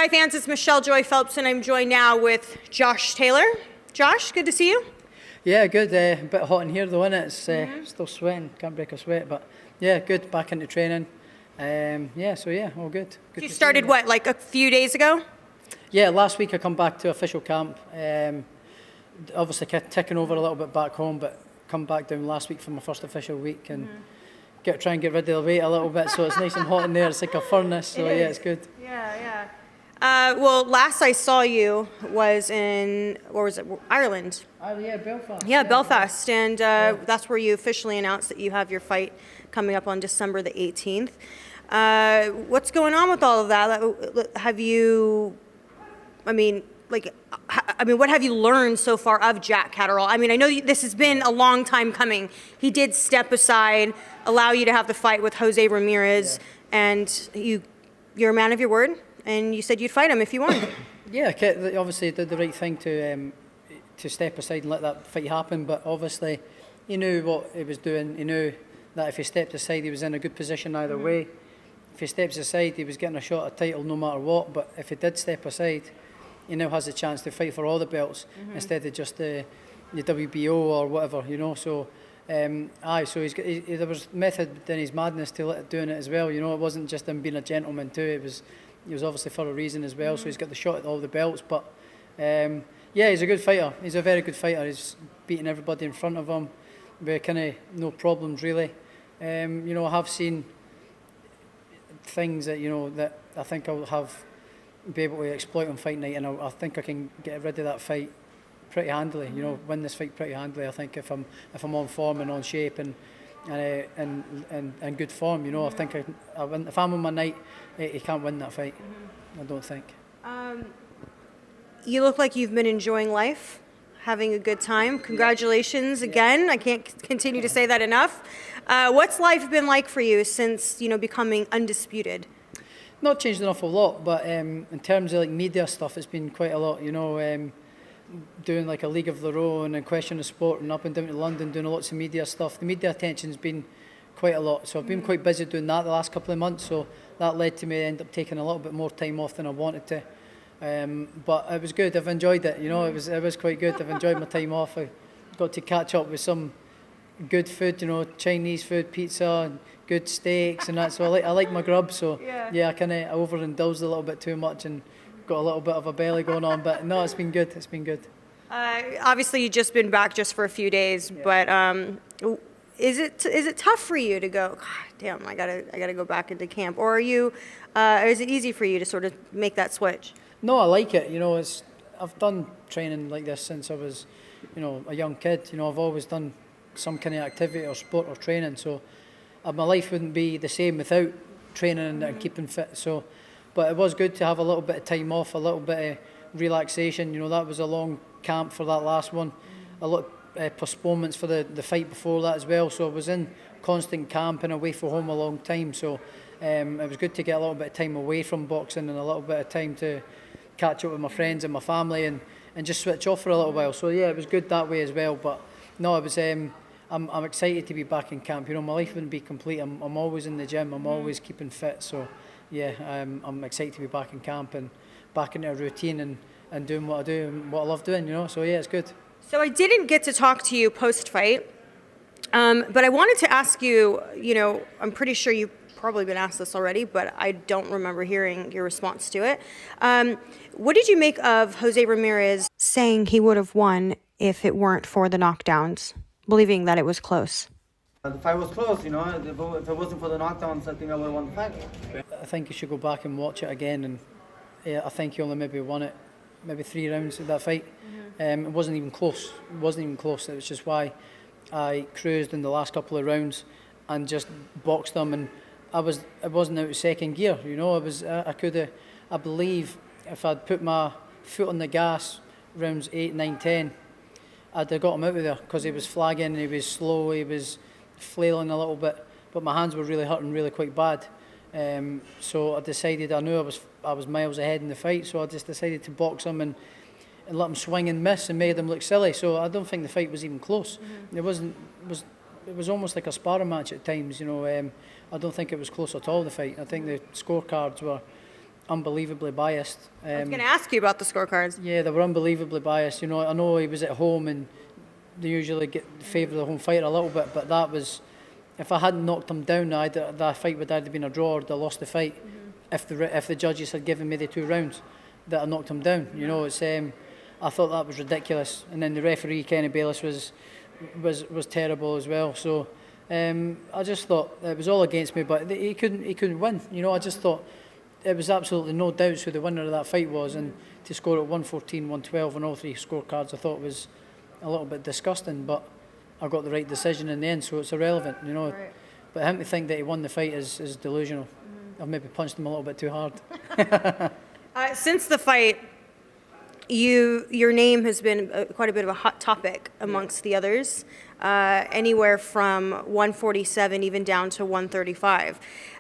Fight fans, it's Michelle Joy Phelps, and I'm joined now with Josh Taylor. Josh, good to see you. Yeah, good. A bit hot in here though, isn't it? It's still sweating, can't break a sweat, but yeah, good. Back into training. All good. You started what, like a few days ago? Yeah, last week I come back to official camp. Obviously ticking over a little bit back home, but come back down last week for my first official week and try and get rid of the weight a little bit, so it's nice and hot in there. It's like a furnace, so yeah, it's good. Yeah. Well, last I saw you was in, where was it, Ireland? Yeah, Belfast. Yeah, Belfast, and that's where you officially announced that you have your fight coming up on December the 18th. What's going on with all of that? Have you, what have you learned so far of Jack Catterall? I mean, I know this has been a long time coming. He did step aside, allow you to have the fight with Jose Ramirez, and you're a man of your word, and you said you'd fight him if you won. Yeah, obviously did the right thing to step aside and let that fight happen, but obviously he knew what he was doing. He knew that if he stepped aside, he was in a good position either way. If he steps aside, he was getting a shot at title no matter what, but if he did step aside, he now has a chance to fight for all the belts instead of just the WBO or whatever, you know. So, so there was method in his madness to doing it as well. You know, it wasn't just him being a gentleman too. He was obviously for a reason as well. So he's got the shot at all the belts. But he's a good fighter. He's a very good fighter. He's beating everybody in front of him with kind of no problems really. I have seen things that I think I'll be able to exploit on fight night, and I think I can get rid of that fight pretty handily. Win this fight pretty handily. I think if I'm on form and on shape and good form, I think I win. If I'm on my night, he can't win that fight. I don't think. You look like you've been enjoying life, having a good time. Congratulations again. I can't continue to say that enough. What's life been like for you since becoming undisputed? Not changed an awful lot, but in terms of like media stuff, it's been quite a lot. Doing like a league of their own and Question of Sport and up and down to London, doing lots of media stuff. The media attention's been quite a lot, so I've been quite busy doing that the last couple of months. So that led to me end up taking a little bit more time off than I wanted to. But it was good. I've enjoyed it. It was quite good. I've enjoyed my time off. I got to catch up with some good food. Chinese food, pizza, and good steaks and that. So I like my grub. So I kind of overindulged a little bit too much and got a little bit of a belly going on. But no, it's been good. It's been good. Obviously, you've just been back just for a few days, but is it tough for you to go, God damn, I gotta go back into camp, or is it easy for you to sort of make that switch? No, I like it. I've done training like this since I was, a young kid. I've always done some kind of activity or sport or training. So my life wouldn't be the same without training and keeping fit. So, but it was good to have a little bit of time off, a little bit of relaxation. That was a long camp for that last one. A lot of postponements for the fight before that as well. So I was in constant camp and away from home a long time. So it was good to get a little bit of time away from boxing and a little bit of time to catch up with my friends and my family and just switch off for a little while. So yeah, it was good that way as well. But no, it was. I'm excited to be back in camp. My life wouldn't be complete. I'm always in the gym. I'm always keeping fit. So yeah, I'm excited to be back in camp and back into a routine and doing what I do and what I love doing. So yeah, it's good. So I didn't get to talk to you post-fight, but I wanted to ask you. I'm pretty sure you've probably been asked this already, but I don't remember hearing your response to it. What did you make of Jose Ramirez saying he would have won if it weren't for the knockdowns, believing that it was close? The fight was close, If it wasn't for the knockdowns, I think I would have won the fight. I think you should go back and watch it again. And I think he only maybe won it, maybe 3 rounds of that fight. It wasn't even close. It was just why I cruised in the last couple of rounds and just boxed them. And I wasn't out of second gear. I believe if I'd put my foot on the gas rounds 8, 9, 10, I'd have got him out of there because he was flagging, he was slow, he was flailing a little bit, but my hands were really hurting really quite bad. So I decided, I knew I was miles ahead in the fight, so I just decided to box him and let him swing and miss and made him look silly. So I don't think the fight was even close. It was almost like a sparring match at times. I don't think it was close at all, the fight. I think the scorecards were unbelievably biased. I was going to ask you about the scorecards. Yeah, they were unbelievably biased. You know, I know he was at home and they usually favour the home fighter a little bit, but that was, if I hadn't knocked him down, that fight would either been a draw or I'd lost the fight. If the judges had given me the 2 rounds that I knocked him down. You know, it's I thought that was ridiculous. And then the referee Kenny Bayless was terrible as well. So I just thought it was all against me, but he couldn't win. You know, I just thought it was absolutely no doubts who the winner of that fight was, and to score at 114, 112 on all 3 scorecards, I thought was a little bit disgusting. But I got the right decision in the end, so it's irrelevant. You know, Right. but him to think that he won the fight is delusional. I've maybe punched him a little bit too hard. Since the fight, your name has been quite a bit of a hot topic amongst the others, anywhere from 147 even down to 135.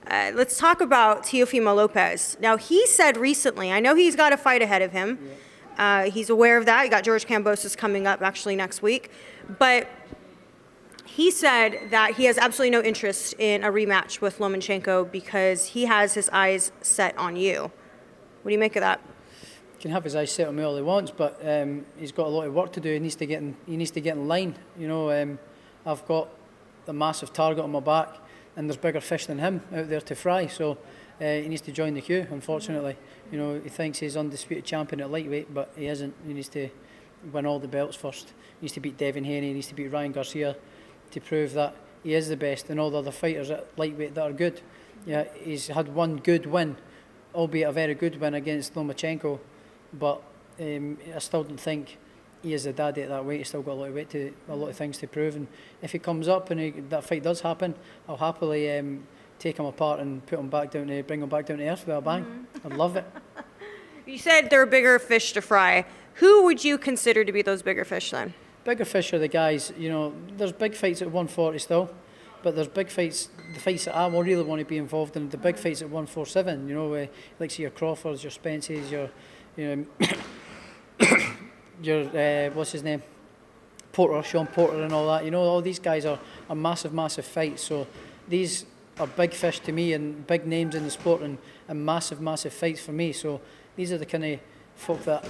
Let's talk about Teofimo Lopez. Now, he said recently, I know he's got a fight ahead of him. He's aware of that. You got George Kambosos coming up actually next week. But he said that he has absolutely no interest in a rematch with Lomachenko because he has his eyes set on you. What do you make of that? He can have his eyes set on me all he wants, but he's got a lot of work to do. He needs to get in line. You know, I've got a massive target on my back, and there's bigger fish than him out there to fry. So he needs to join the queue. Unfortunately, you know, he thinks he's undisputed champion at lightweight, but he isn't. He needs to win all the belts first. He needs to beat Devin Haney. He needs to beat Ryan Garcia to prove that he is the best, and all the other fighters at lightweight that are good. Yeah, he's had one good win, albeit a very good win against Lomachenko, but I still don't think he is the daddy at that weight. He's still got a lot of weight a lot of things to prove, and if he comes up and that fight does happen, I'll happily take him apart and bring him back down to earth with a bang. I'd love it. You said there are bigger fish to fry. Who would you consider to be those bigger fish then? Bigger fish are the guys, you know, there's big fights at 140 still, but there's big fights, the fights that I really want to be involved in, the big fights at 147, you know, like your Crawfords, your Spences, your what's his name, Porter, Shawn Porter and all that, you know, all these guys are massive, massive fights, so these are big fish to me and big names in the sport and massive, massive fights for me, so these are the kind of folk that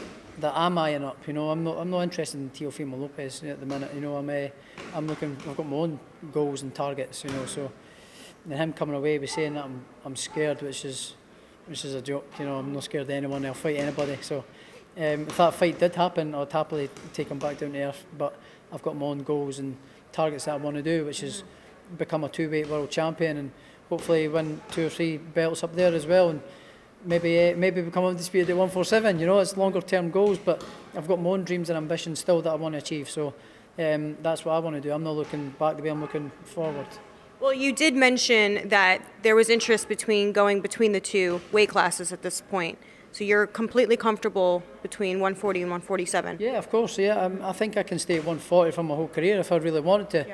I'm eyeing up. You know, I'm not interested in Teofimo Lopez at the minute. You know, I'm looking. I've got my own goals and targets. You know, so and him coming away with saying that I'm scared, which is a joke. You know, I'm not scared of anyone. I'll fight anybody. So if that fight did happen, I'd happily take him back down to earth. But I've got my own goals and targets that I want to do, which is become a 2-weight world champion and hopefully win 2 or 3 belts up there as well. And maybe become undisputed at 147. You know, it's longer term goals, but I've got my own dreams and ambitions still that I want to achieve. So that's what I want to do. I'm not looking back the way I'm looking forward. Well, you did mention that there was interest going between the 2 weight classes at this point. So you're completely comfortable between 140 and 147? Yeah, of course. Yeah, I think I can stay at 140 for my whole career if I really wanted to.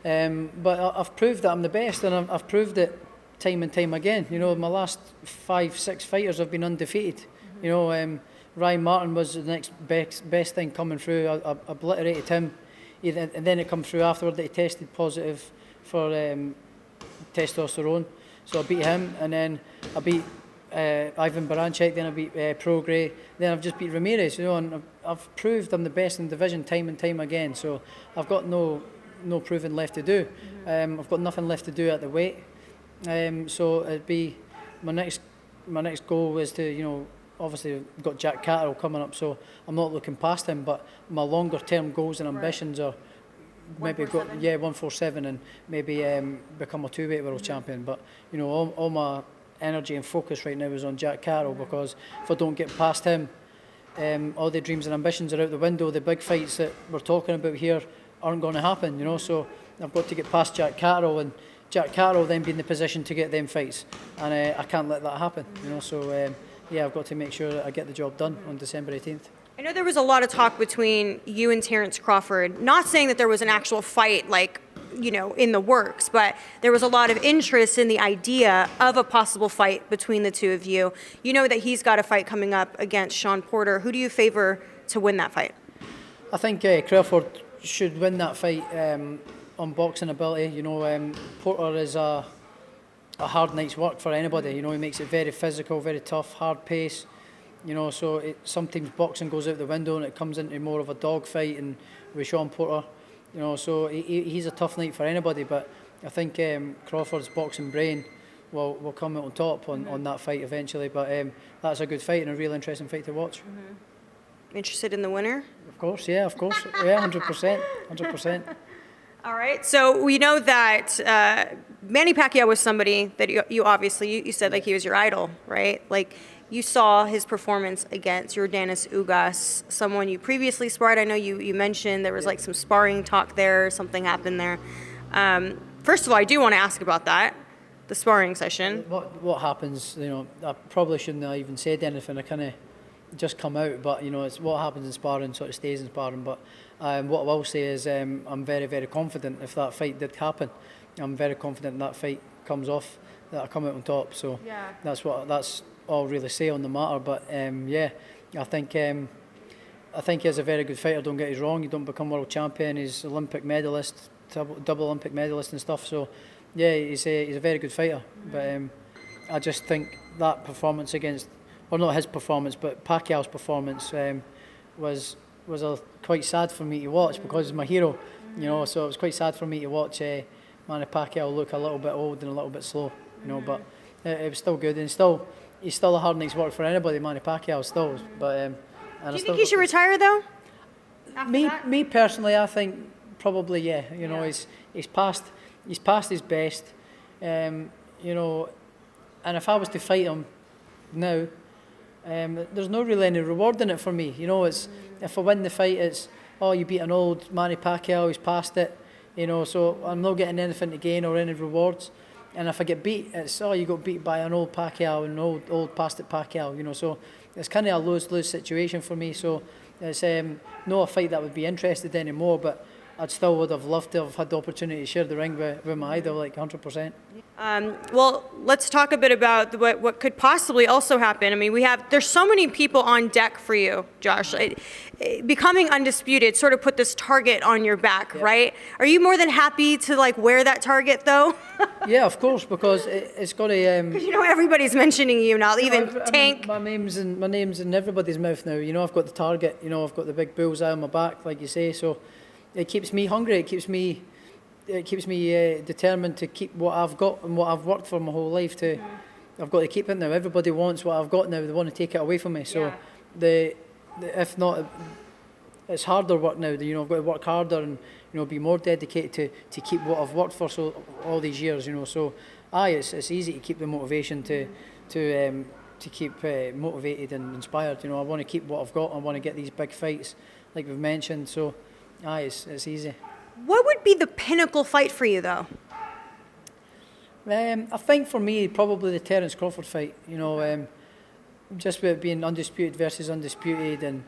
Yeah. But I've proved that I'm the best, and I've proved it time and time again. You know, my last 5-6 fighters have been undefeated. You know, Ryan Martin was the next best thing coming through. I obliterated him, and then it come through afterward that he tested positive for testosterone. So I beat him, and then I beat Ivan Baranchek, then I beat Prograis, then I've just beat Ramirez. You know, and I've proved I'm the best in the division time and time again. So I've got no proving left to do. I've got nothing left to do at the weight. So it'd be my next goal is to, you know, obviously I've got Jack Catterall coming up, so I'm not looking past him, but my longer term goals and ambitions are maybe 147 and maybe become a 2-weight world champion. But you know, all my energy and focus right now is on Jack Catterall, because if I don't get past him, all the dreams and ambitions are out the window. The big fights that we're talking about here aren't going to happen, you know, so I've got to get past Jack Catterall, and Jack Catterall then be in the position to get them fights, and I can't let that happen, you know. So I've got to make sure that I get the job done on December 18th. I know there was a lot of talk between you and Terence Crawford, not saying that there was an actual fight, like, you know, in the works, but there was a lot of interest in the idea of a possible fight between the 2 of you. You know that he's got a fight coming up against Shawn Porter. Who do you favor to win that fight? I think Crawford should win that fight on boxing ability. You know, Porter is a a hard night's work for anybody. You know, he makes it very physical, very tough, hard pace. You know, so sometimes boxing goes out the window and it comes into more of a dog fight, and with Shawn Porter, you know, so he's a tough night for anybody. But I think Crawford's boxing brain will come out on top on that fight eventually. But that's a good fight and a real interesting fight to watch. Interested in the winner? Of course, yeah, 100%. All right. So we know that Manny Pacquiao was somebody that you obviously, you said like he was your idol, right? Like you saw his performance against Yordenis Ugas, someone you previously sparred. I know you mentioned there was like some sparring talk there, something happened there. First of all, I do want to ask about that, the sparring session. What happens, you know, I probably shouldn't have even said anything. I kind of just come out, but you know, it's what happens in sparring sort of stays in sparring. But what I will say is I'm very, very confident if that fight did happen. I'm very confident that fight comes off, that I come out on top. So Yeah. that's all I'll really say on the matter. But yeah, I think he's a very good fighter. Don't get us wrong. He don't become world champion. He's Olympic medalist, double Olympic medalist and stuff. So yeah, he's a very good fighter. But I just think that performance against, or not his performance, but Pacquiao's performance was quite sad for me to watch, because he's my hero, you know. So it was quite sad for me to watch Manny Pacquiao look a little bit old and a little bit slow, you know. But it was still good, and he's still a hard night's work for anybody, Manny Pacquiao still. But and Do you think he should retire though? Me personally, I think probably yeah. You know, he's past his best, you know. And if I was to fight him now, there's no really any reward in it for me. You know, it's if I win the fight, it's you beat an old Manny Pacquiao, he's past it. You know, so I'm not getting anything to gain or any rewards. And if I get beat, it's you got beat by an old Pacquiao, an old past it Pacquiao. You know, so it's kind of a lose-lose situation for me. So it's not a fight that I would be interested in anymore. But I still would have loved to have had the opportunity to share the ring with my idol, like 100%. Well, let's talk a bit about what could possibly also happen. I mean, there's so many people on deck for you, Josh. Becoming undisputed sort of put this target on your back, right? Are you more than happy to like wear that target though? Yeah, of course, because it's got to. You know, everybody's mentioning you now, even Tank. I mean, my name's in everybody's mouth now. You know, I've got the target. You know, I've got the big bullseye on my back, like you say. So it keeps me hungry. It keeps me determined to keep what I've got and what I've worked for my whole life. I've got to keep it now. Everybody wants what I've got now. They want to take it away from me. So if not, it's harder work now. You know, I've got to work harder and, you know, be more dedicated to keep what I've worked for all these years. You know, so it's easy to keep the motivation to keep motivated and inspired. You know, I want to keep what I've got. I want to get these big fights, like we've mentioned. So it's easy. What would be the pinnacle fight for you, though? I think for me, probably the Terence Crawford fight. You know, just with it being undisputed versus undisputed, and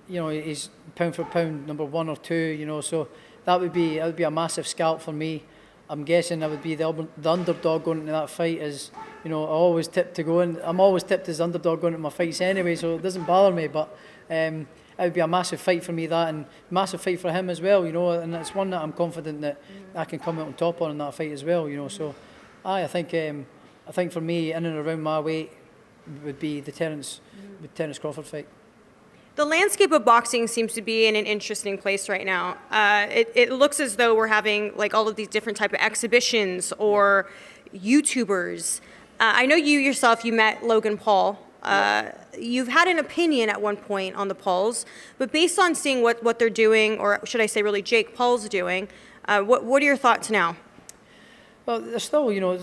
you know, he's pound for pound number 1 or 2. You know, so that would be a massive scalp for me. I'm guessing I would be the underdog going into that fight. As you know, I always tip to go in. I'm always tipped as underdog going into my fights anyway, so it doesn't bother me. But it would be a massive fight for me, that, and massive fight for him as well, you know, and it's one that I'm confident that I can come out on top on in that fight as well, you know. So I think for me, in and around my weight would be the Terence Crawford fight. The landscape of boxing seems to be in an interesting place right now. It looks as though we're having like all of these different type of exhibitions or YouTubers. I know you yourself, you met Logan Paul. You've had an opinion at one point on the Pauls, but based on seeing what they're doing, or should I say really Jake Paul's doing, what are your thoughts now? Well, they're still, you know,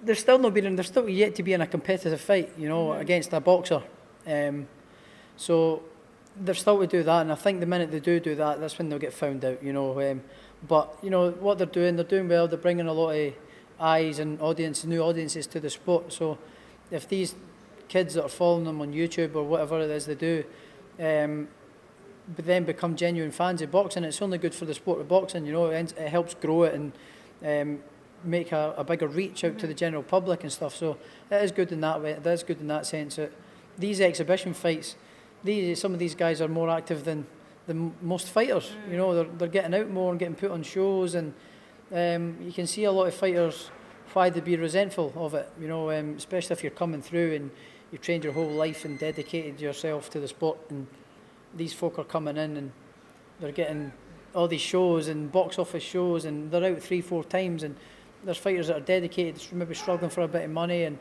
they're still yet to be in a competitive fight, you know, against a boxer. So they're still to do that, and I think the minute they do that, that's when they'll get found out, you know. But you know what they're doing well. They're bringing a lot of eyes and new audiences to the sport. So if these kids that are following them on YouTube or whatever it is they do, but then become genuine fans of boxing, it's only good for the sport of boxing, you know. It helps grow it and make a bigger reach out to the general public and stuff. So it is good in that way. It is good in that sense. That these exhibition fights, some of these guys are more active than most fighters. You know, they're getting out more and getting put on shows, and you can see a lot of fighters why they'd be resentful of it, you know, especially if you're coming through and you've trained your whole life and dedicated yourself to the sport, and these folk are coming in and they're getting all these shows and box office shows, and they're out 3-4 times, and there's fighters that are dedicated, maybe struggling for a bit of money, and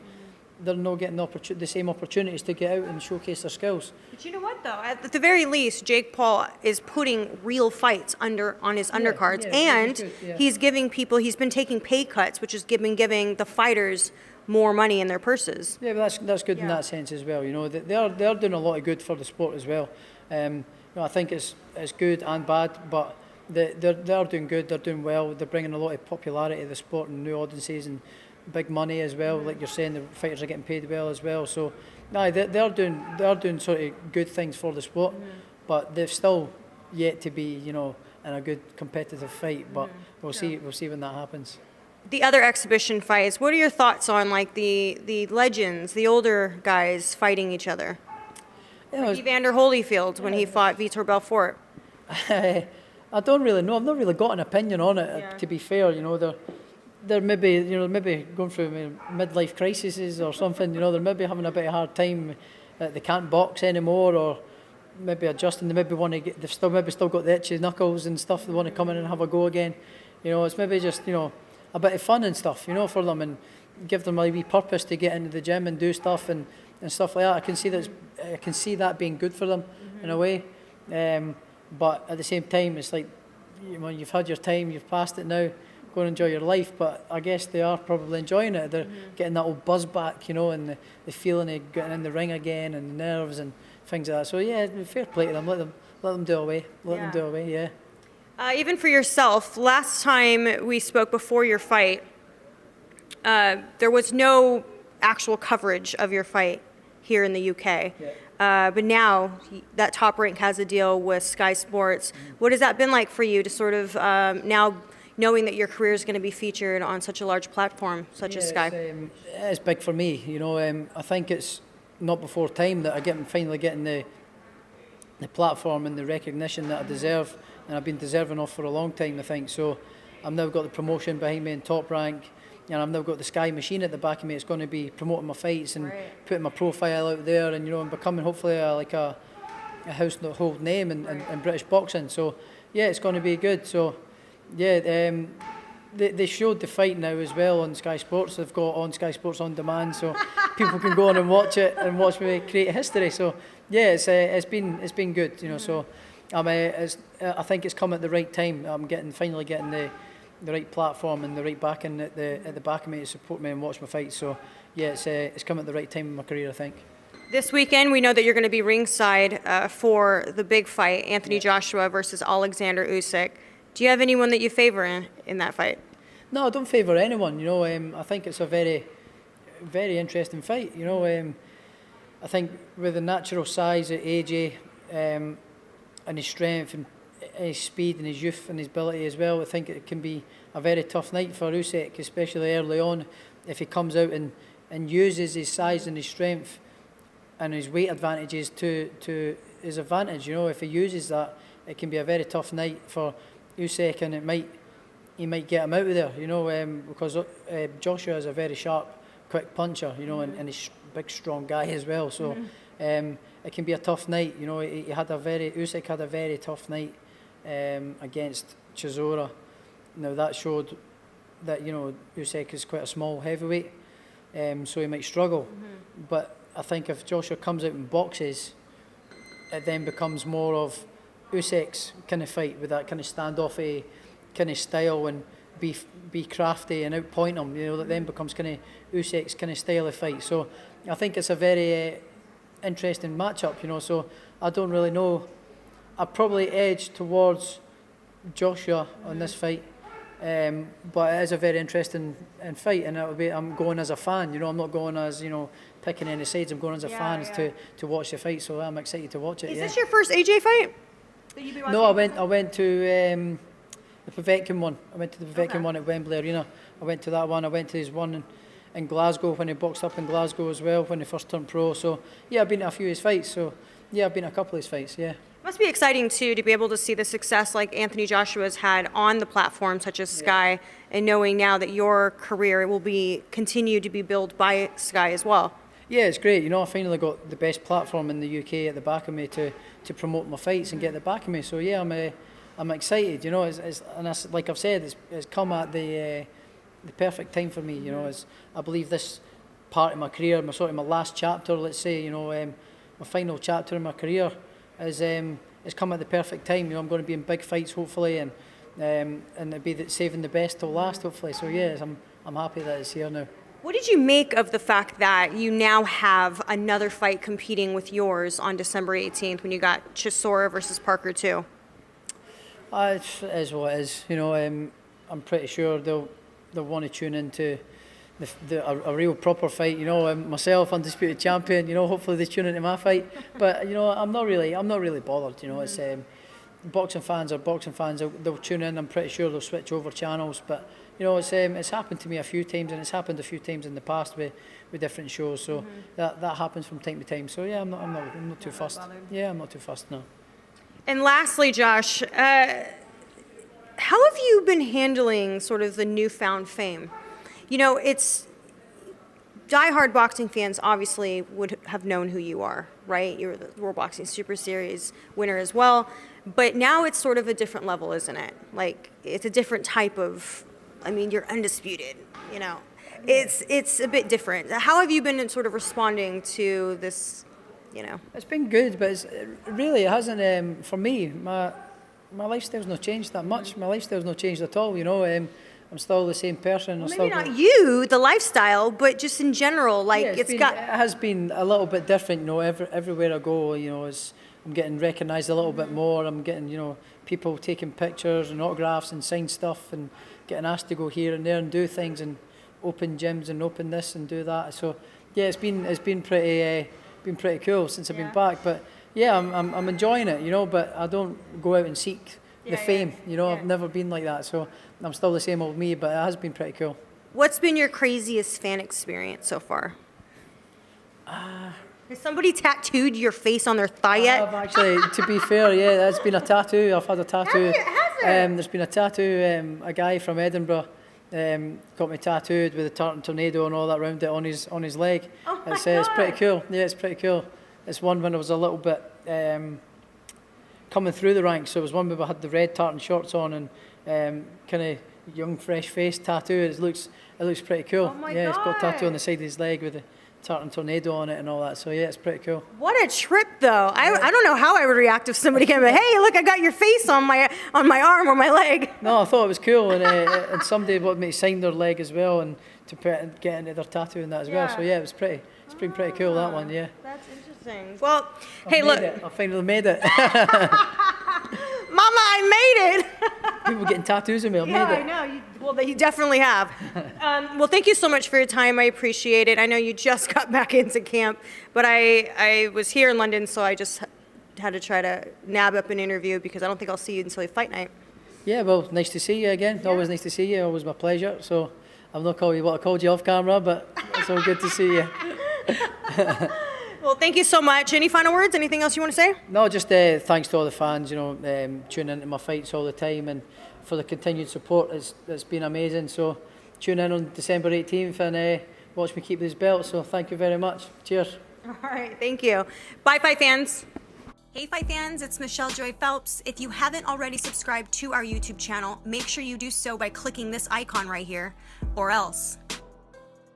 they're not getting the same opportunities to get out and showcase their skills. But you know what, though? At the very least, Jake Paul is putting real fights on his undercards, and he's giving people, he's been taking pay cuts, which is giving the fighters more money in their purses. Yeah, but that's good in that sense as well. You know, they are doing a lot of good for the sport as well. You know, I think it's good and bad, but they are doing good. They're doing well. They're bringing a lot of popularity to the sport and new audiences and big money as well. Like you're saying, the fighters are getting paid well as well. So, they are doing sort of good things for the sport, but they've still yet to be, you know, in a good competitive fight. But we'll see when that happens. The other exhibition fights, what are your thoughts on like the legends, the older guys fighting each other? Like Evander Holyfield when he fought Vitor Belfort. I don't really know. I've not really got an opinion on it. To be fair, you know, they're maybe going through midlife crises or something. You know, they're maybe having a bit of a hard time. They can't box anymore, or maybe adjusting. They maybe want to get. They've still got the itchy knuckles and stuff. They want to come in and have a go again. You know, it's maybe just, you know, a bit of fun and stuff, you know, for them, and give them a wee purpose to get into the gym and do stuff and stuff like that. I can see that being good for them in a way. But at the same time, it's like, you know, you've had your time, you've passed it now, go and enjoy your life. But I guess they are probably enjoying it. They're getting that old buzz back, you know, and the feeling of getting in the ring again, and the nerves and things like that. So yeah, fair play to them. Let them do away. Let them do away. Yeah. Even for yourself, last time we spoke before your fight, there was no actual coverage of your fight here in the UK. Yeah. But now that Top Rank has a deal with Sky Sports. What has that been like for you to sort of now knowing that your career is going to be featured on such a large platform such as Sky? It's big for me. You know, I think it's not before time that I'm finally getting the platform and the recognition that I deserve. And I've been deserving of for a long time, I think. So I've now got the promotion behind me in Top Rank, and I've now got the Sky machine at the back of me. It's going to be promoting my fights and putting my profile out there, and, you know, and becoming hopefully a household name in British boxing. So yeah, it's going to be good. So yeah, they showed the fight now as well on Sky Sports. They've got on Sky Sports on demand, so people can go on and watch it and watch me create history. So yeah, it's been good, you know. So. I think it's come at the right time. I'm finally getting the right platform and the right backing at the back of me to support me and watch my fights. So yeah, it's come at the right time in my career, I think. This weekend, we know that you're going to be ringside for the big fight, Anthony Joshua versus Oleksandr Usyk. Do you have anyone that you favor in that fight? No, I don't favour anyone. You know, I think it's a very, very interesting fight. You know, I think with the natural size of AJ. And his strength and his speed and his youth and his ability as well, I think it can be a very tough night for Usyk, especially early on, if he comes out and uses his size and his strength and his weight advantages to his advantage. You know, if he uses that, it can be a very tough night for Usyk, and he might get him out of there. You know, because Joshua is a very sharp, quick puncher. You know, and he's a big, strong guy as well. So. It can be a tough night, you know. Usyk had a very tough night against Chisora. Now that showed that, you know, Usyk is quite a small heavyweight, so he might struggle. But I think if Joshua comes out and boxes, it then becomes more of Usyk's kind of fight, with that kind of standoffy kind of style, and be crafty and outpoint him. You know, that then becomes kind of Usyk's kind of style of fight. So I think it's a very interesting matchup, you know. So I don't really know. I probably edge towards Joshua on this fight, but it is a very interesting fight, and I'm going as a fan. You know, I'm not going as, you know, picking any sides. I'm going as a fan to watch the fight. So I'm excited to watch it. Is this your first AJ fight that you've been watching? No, I went to the Povetkin one. I went to the Povetkin one at Wembley Arena. I went to that one. I went to his one in Glasgow when he boxed up in Glasgow as well when he first turned pro. So yeah, I've been to a few of his fights. So yeah, I've been to a couple of his fights. Yeah. Must be exciting too to be able to see the success like Anthony Joshua's had on the platform such as Sky, and knowing now that your career will be continue to be built by Sky as well. Yeah, it's great. You know, I finally got the best platform in the UK at the back of me to promote my fights and get the back of me. So yeah, I'm excited. You know, like I've said, it's come at the perfect time for me. You know, I believe this part of my career, my last chapter, let's say, you know, my final chapter in my career is come at the perfect time. You know, I'm going to be in big fights hopefully, and it'll be saving the best till last hopefully. So yes, I'm happy that it's here now. What did you make of the fact that you now have another fight competing with yours on December 18th when you got Chisora versus Parker too? It is what it is. You know, I'm pretty sure they'll want to tune into a real proper fight. You know, myself, Undisputed Champion. You know, hopefully they tune into my fight. But you know, I'm not really bothered. You know, it's boxing fans are boxing fans. They'll tune in. I'm pretty sure they'll switch over channels. But you know, it's happened to me a few times, and it's happened a few times in the past with different shows. So that happens from time to time. So yeah, I'm not too fussed. Yeah, I'm not too fussed now. And lastly, Josh, how have you been handling sort of the newfound fame? You know, it's diehard boxing fans obviously would have known who you are, right? You're the World Boxing Super Series winner as well. But now it's sort of a different level, isn't it? Like, it's a different type of, I mean, you're undisputed, you know. It's a bit different. How have you been sort of responding to this, you know? It's been good, but it hasn't, for me, my lifestyle's not changed that much. My lifestyle's not changed at all, you know. I'm still the same person. Well, maybe not you, the lifestyle, but just in general, like yeah, it has been a little bit different, you know. Everywhere I go, you know, I'm getting recognised a little bit more. I'm getting, you know, people taking pictures and autographs and sign stuff, and getting asked to go here and there and do things and open gyms and open this and do that. So yeah, it's been pretty cool since I've been back. But yeah, I'm enjoying it, you know. But I don't go out and seek the fame, you know. I've never been like that, so I'm still the same old me, but it has been pretty cool. What's been your craziest fan experience so far? Has somebody tattooed your face on their thigh yet? I've actually, to be fair, yeah, there's been a tattoo. I've had a tattoo. There's been a tattoo. A guy from Edinburgh got me tattooed with a tartan tornado and all that around it on his leg. Oh my God. It's pretty cool. Yeah, it's pretty cool. It's one when I was a little bit coming through the ranks. So it was one where I had the red tartan shorts on and kind of young, fresh face tattoo. It looks pretty cool. Oh my yeah, God. It's got a tattoo on the side of his leg with a tartan tornado on it and all that. So yeah, it's pretty cool. What a trip, though. I don't know how I would react if somebody came and, hey, look, I got your face on my arm or my leg. No, I thought it was cool, and somebody wanted me to sign their leg as well and to get into their tattoo and that as well. So yeah, it's been pretty cool, that one. Yeah. That's interesting. Well, hey, look. I finally made it. Mama, I made it. People getting tattoos of me. I've Yeah, made it. I know. Well, you definitely have. Well, thank you so much for your time. I appreciate it. I know you just got back into camp, but I was here in London, so I just had to try to nab up an interview because I don't think I'll see you until fight night. Yeah, well, nice to see you again. Yeah. Always nice to see you. Always my pleasure. So I'm not calling you what I called you off camera, but it's all good to see you. Well, thank you so much. Any final words? Anything else you want to say? No, just thanks to all the fans, you know, tuning into my fights all the time and for the continued support. It's been amazing. So tune in on December 18th and watch me keep this belt. So thank you very much. Cheers. All right, thank you. Bye, fight fans. Hey, fight fans, it's Michelle Joy Phelps. If you haven't already subscribed to our YouTube channel, make sure you do so by clicking this icon right here, or else.